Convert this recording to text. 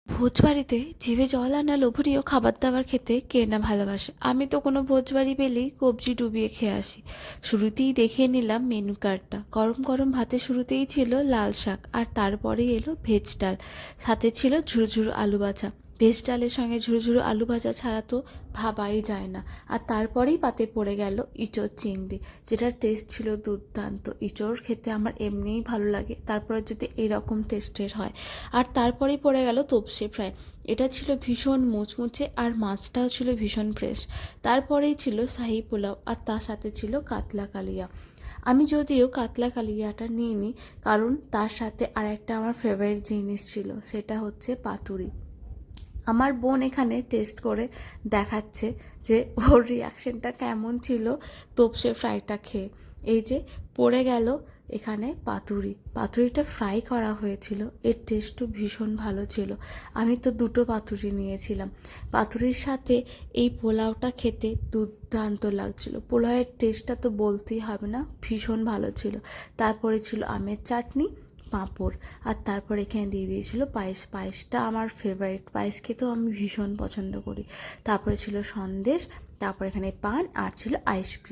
ভোজবাড়িতে জিভে জল আনা লোভনীয় খাবার দাবার খেতে কে না ভালোবাসে। আমি তো কোনো ভোজবাড়ি পেলেই কবজি ডুবিয়ে খেয়ে আসি। শুরুতেই দেখিয়ে নিলাম মেনু কার্ডটা। গরম গরম ভাতে শুরুতেই ছিল লাল শাক, আর তারপরেই এলো ভেজ ডাল, সাথে ছিল ঝুরো ঝুরো আলু ভাজা। ভেজ ডালের সঙ্গে ঝুরো ঝুরো আলু ভাজা ছাড়া তো ভাবাই যায় না। আর তারপরেই পাতে পড়ে গেল ইঁচড় চিংড়ি, যেটার টেস্ট ছিল দুর্দান্ত। ইঁচড় খেতে আমার এমনিই ভালো লাগে, তারপরে যদি এরকম টেস্টের হয়। আর তারপরেই পড়ে গেল তোপসে ফ্রাই। এটা ছিল ভীষণ মুচমুচে, আর মাছটাও ছিল ভীষণ ফ্রেশ। তারপরেই ছিল শাহি পোলাও, আর তার সাথে ছিল কাতলা কালিয়া। আমি যদিও কাতলা কালিয়াটা নিইনি, কারণ তার সাথে আর একটা আমার ফেভারিট জিনিস ছিল, সেটা হচ্ছে পাতুরি। আমার বোন এখানে টেস্ট করে দেখাচ্ছে যে ওর রিয়াকশনটা কেমন ছিল তোপসে ফ্রাইটা খেয়ে। এই যে পড়ে গেল এখানে পাতুরিটা ফ্রাই করা হয়েছিল, এর টেস্টও ভীষণ ভালো ছিল। আমি তো দুটো পাতুরি নিয়েছিলাম। পাতুরির সাথে এই পোলাওটা খেতে দুর্দান্ত লাগছিল। পোলাওয়ের টেস্টটা তো বলতেই হবে না, ভীষণ ভালো ছিল। তারপরে ছিল আমের চাটনি, পাঁপড়, আর তারপর এখানে দিয়ে দিয়েছিল পায়েস। পায়েসটা আমার ফেভারিট, পায়েস খেতেও আমি ভীষণ পছন্দ করি। তারপরে ছিল সন্দেশ, তারপর এখানে পান, আর ছিল আইসক্রিম।